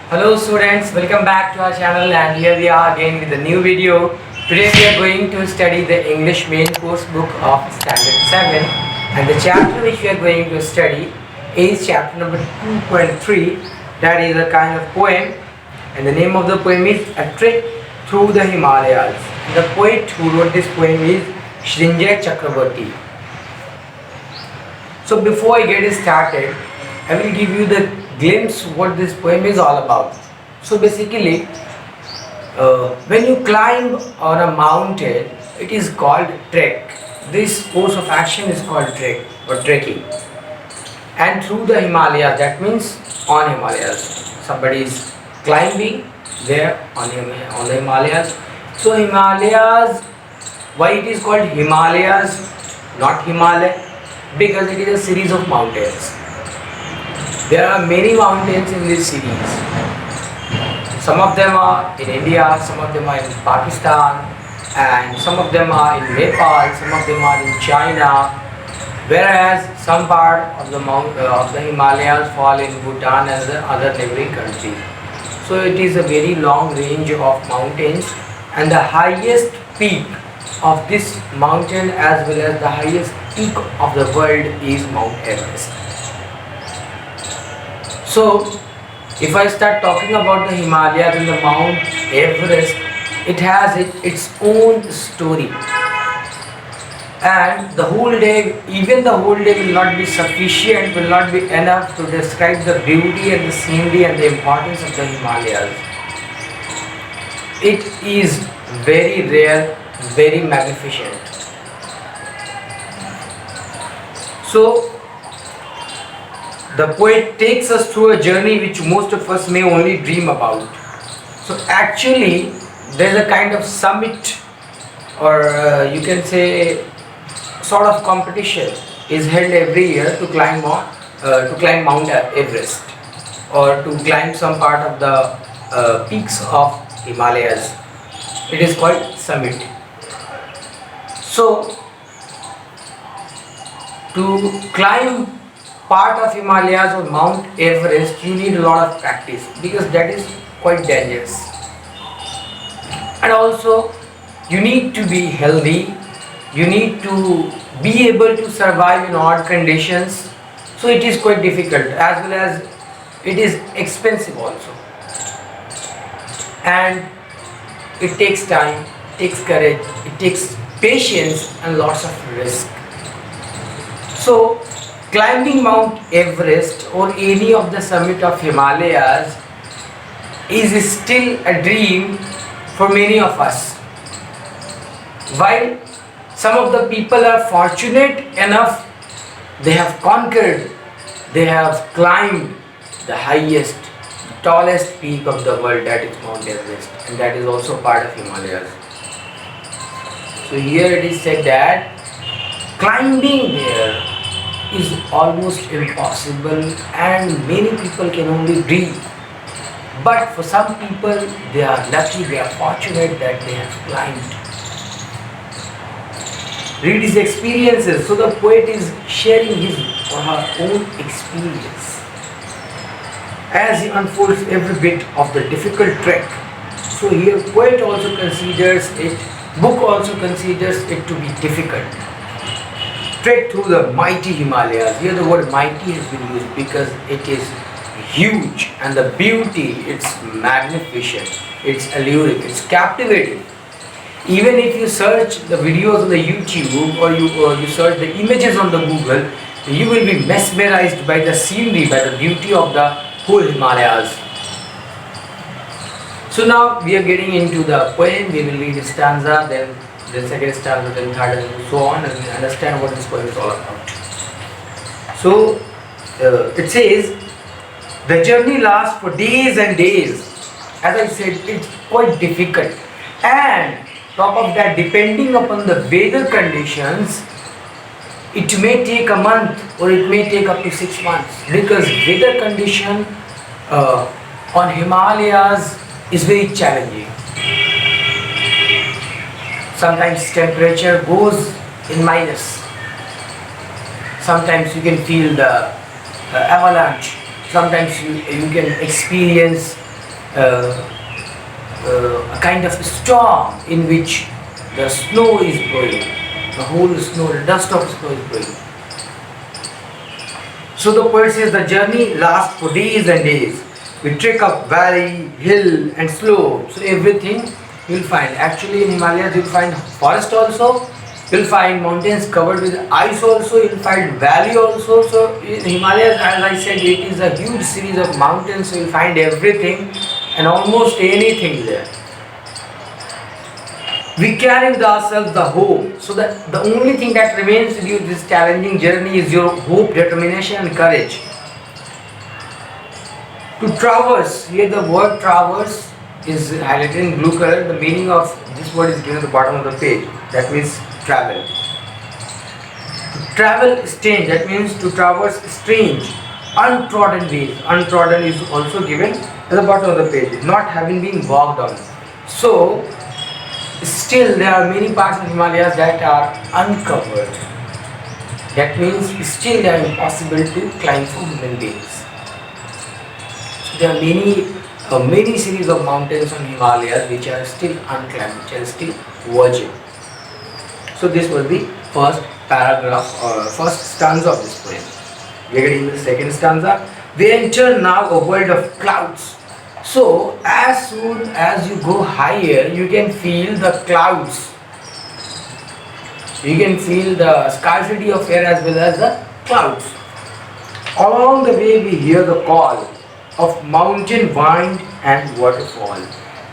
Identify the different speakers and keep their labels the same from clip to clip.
Speaker 1: Hello students, welcome back to our channel, and here we are again with a new video. Today we are going to study the English main course book of Standard 7, and the chapter which we are going to study is chapter number 2.3, that is a kind of poem, and the name of the poem is A Trek Through the Himalayas. The poet who wrote this poem is Srinjay Chakraborty. So before I get started, I will give you the glimpse what this poem is all about. So basically, when you climb on a mountain, it is called trek. This course of action is called trek or trekking. And through the Himalayas, that means on Himalayas. Somebody is climbing there on the Himalayas. So Himalayas, why it is called Himalayas, not Himalaya? Because it is a series of mountains. There are many mountains in these cities. Some of them are in India, some of them are in Pakistan, and some of them are in Nepal, some of them are in China, whereas some part of the Himalayas fall in Bhutan and the other neighboring countries. So it is a very long range of mountains, and the highest peak of this mountain as well as the highest peak of the world is Mount Everest. So, if I start talking about the Himalayas and the Mount Everest, it has its own story. And the whole day, even the whole day will not be sufficient, will not be enough to describe the beauty and the scenery and the importance of the Himalayas. It is very rare, very magnificent. So, the poet takes us through a journey which most of us may only dream about. So actually, there is a kind of summit, or you can say sort of competition is held every year to climb Mount Everest, or to climb some part of the peaks of Himalayas. It is called summit. So to climb part of Himalayas or Mount Everest, you need a lot of practice, because that is quite dangerous. And also, you need to be healthy, you need to be able to survive in odd conditions. So it is quite difficult, as well as it is expensive also. And it takes time, it takes courage, it takes patience and lots of risk. So climbing Mount Everest or any of the summit of Himalayas is still a dream for many of us. While some of the people are fortunate enough, they have conquered, they have climbed the highest, tallest peak of the world, that is Mount Everest, and that is also part of Himalayas. So here it is said that climbing there is almost impossible, and many people can only dream. But for some people, they are lucky, they are fortunate that they have climbed. Read his experiences. So the poet is sharing his or her own experience as he unfolds every bit of the difficult trek. So here poet also considers it, book also considers it to be difficult. Trek through the mighty Himalayas. Here the word mighty has been used because it is huge, and the beauty, it's magnificent, it's alluring, it's captivating. Even if you search the videos on the YouTube, or you search the images on the Google, you will be mesmerized by the scenery, by the beauty of the whole Himalayas. So now we are getting into the poem. We will read a stanza, then second stanza, then third, and so on, and we understand what this poem is all about. So it says, the journey lasts for days and days. As I said, it's quite difficult, and top of that, depending upon the weather conditions, it may take a month or it may take up to 6 months, because weather condition on Himalayas is very challenging. Sometimes temperature goes in minus, sometimes you can feel the avalanche, sometimes you can experience a kind of storm in which the snow is blowing, the whole snow, the dust of snow is blowing. So the poet says the journey lasts for days and days. We trek up valley, hill and slope. So everything you'll find. Actually in Himalayas you'll find forest also, you'll find mountains covered with ice also, you'll find valley also. So in Himalayas, as I said, it is a huge series of mountains, so you'll find everything and almost anything there. We carry with ourselves the hope, so that the only thing that remains with you this challenging journey is your hope, determination and courage. To traverse, here the word traverse is highlighted in blue color. The meaning of this word is given at the bottom of the page. That means travel. To travel strange, that means to traverse strange, untrodden ways. Untrodden is also given at the bottom of the page, not having been walked on. So, still there are many parts of Himalayas that are uncovered. That means still they are impossible to climb for human beings. So there are many series of mountains on Himalayas which are still unclimbed, which are still virgin. So this was the first paragraph or first stanza of this poem. We are getting the second stanza. We enter now a world of clouds. So as soon as you go higher, you can feel the clouds. You can feel the scarcity of air as well as the clouds. Along the way we hear the call of mountain wind and waterfall.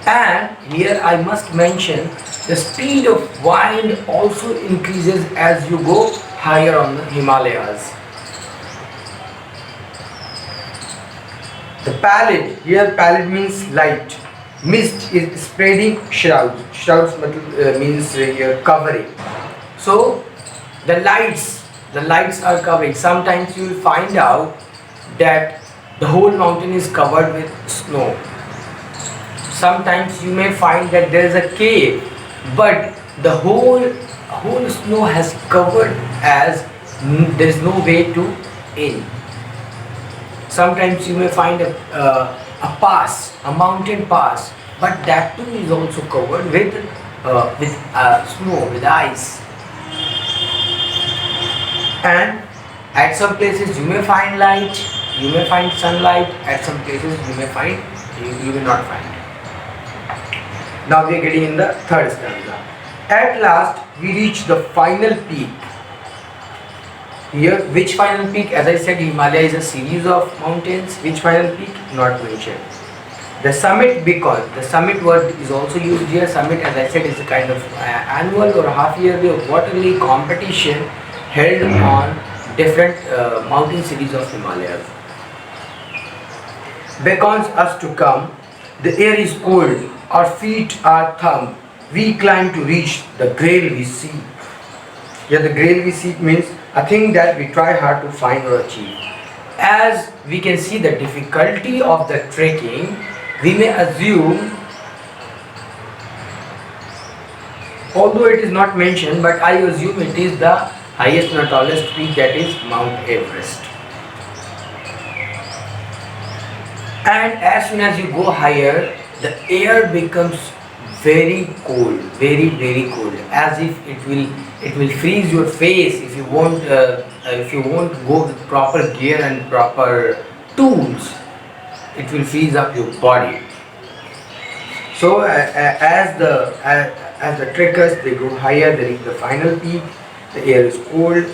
Speaker 1: And here I must mention the speed of wind also increases as you go higher on the Himalayas. The pallid, here pallid means light. Mist is spreading shrouds. Shrouds means here covering. So the lights are covering. Sometimes you will find out that the whole mountain is covered with snow. Sometimes you may find that there is a cave, but the whole snow has covered as there is no way to in. Sometimes you may find a pass, a mountain pass, but that too is also covered with snow, with ice. And at some places you may find light, you may find sunlight. At some places you may find, you will not find. Now we are getting in the third stanza. At last we reach the final peak. Here, which final peak? As I said, Himalaya is a series of mountains. Which final peak? Not mentioned. The summit, because the summit word is also used here. Summit, as I said, is a kind of annual or half-yearly or quarterly competition held on different mountain series of Himalayas. Beckons us to come. The air is cold. Our feet are thumb. We climb to reach the grail we seek. Here, the grail we seek means a thing that we try hard to find or achieve. As we can see the difficulty of the trekking, we may assume, although it is not mentioned, but I assume it is the highest and tallest peak, that is Mount Everest. And as soon as you go higher, the air becomes very cold, very cold, as if it will freeze your face if you won't go with proper gear and proper tools. It will freeze up your body. So as the trekkers, they go higher, they reach the final peak, the air is cold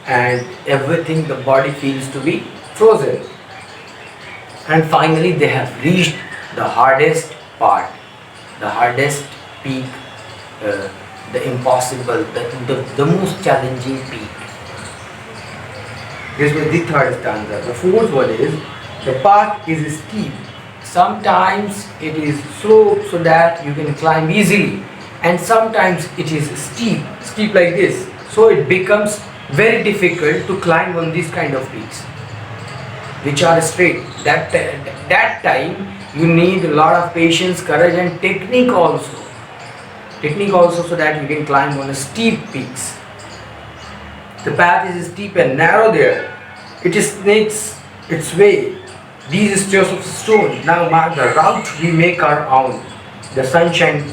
Speaker 1: and everything, the body feels to be frozen. And finally they have reached the hardest part, the hardest peak, the impossible, the most challenging peak. This was the third stanza. The fourth one is, the path is steep. Sometimes it is sloped so that you can climb easily, and sometimes it is steep like this. So it becomes very difficult to climb on these kind of peaks, which are straight. That time you need a lot of patience, courage and technique also, so that you can climb on steep peaks. The path is steep and narrow there. It snakes its way. These stairs of stone now mark the route we make our own. The sunshine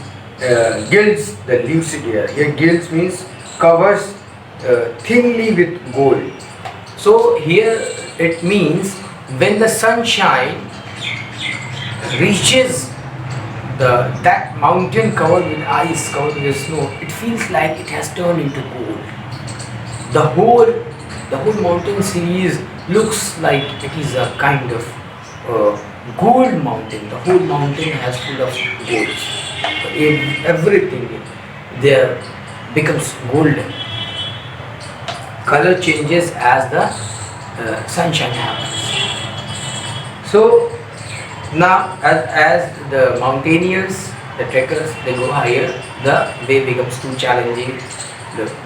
Speaker 1: gilds the lucid air. Here gilds means covers thinly with gold. So here it means when the sunshine reaches that mountain covered with ice, covered with snow, it feels like it has turned into gold. The whole mountain series looks like it is a kind of gold mountain. The whole mountain has full of golds. Everything there becomes golden. Color changes as the sunshine happens. So now as the mountaineers, the trekkers, they go higher, the way becomes too challenging.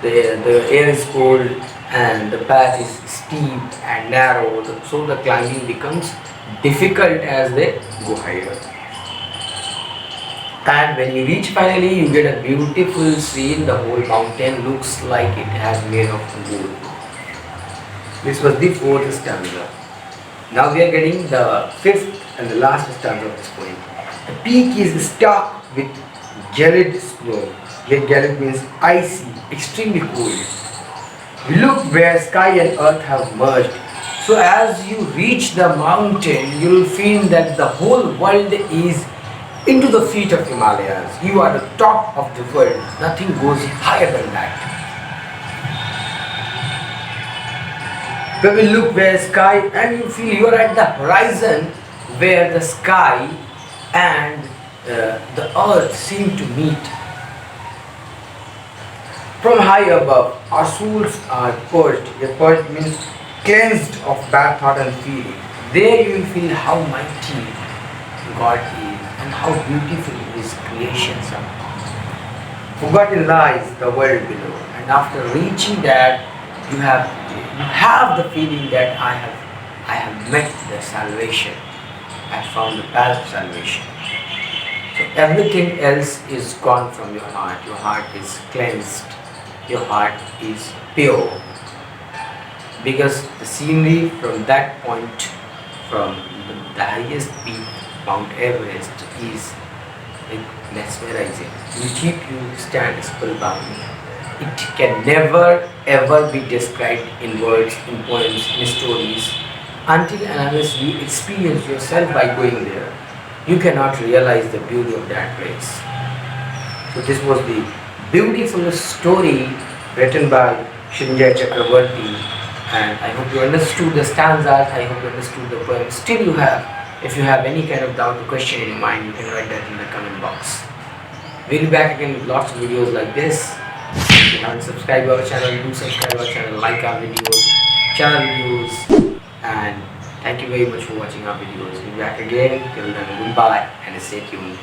Speaker 1: The air is cold and the path is steep and narrow, so the climbing becomes difficult as they go higher. And when you reach finally, you get a beautiful scene. The whole mountain looks like it has made of gold. This was the fourth stanza. Now we are getting the fifth and the last stanza of this poem. The peak is stuck with gelid snow. Here gelid means icy, extremely cold. Look where sky and earth have merged. So as you reach the mountain, you will feel that the whole world is into the feet of Himalayas. You are the top of the world. Nothing goes higher than that. When we look where sky, and you feel you are at the horizon where the sky and the earth seem to meet. From high above, our souls are purged. Purged means cleansed of bad thought and feeling. There you will feel how mighty God is and how beautiful His creations are. Forgotten lies the world below, and after reaching that, you have the feeling that I have met the salvation. I have found the path of salvation. So everything else is gone from your heart. Your heart is cleansed. Your heart is pure. Because the scenery from that point, from the highest peak, Mount Everest, is like mesmerizing. It will keep you stand spellbound. It can never ever be described in words, in poems, in stories, until and unless you experience yourself by going there. You cannot realize the beauty of that place. So this was the beautiful story written by Shinjay Chakravarti, and I hope you understood the stanzas, I hope you understood the poem. Still if you have any kind of doubt or question in your mind, you can write that in the comment box. We'll be back again with lots of videos like this. If you haven't subscribed our channel, do subscribe our channel, like our videos, share our videos, and thank you very much for watching our videos. We'll be back again. Till then, goodbye and stay tuned.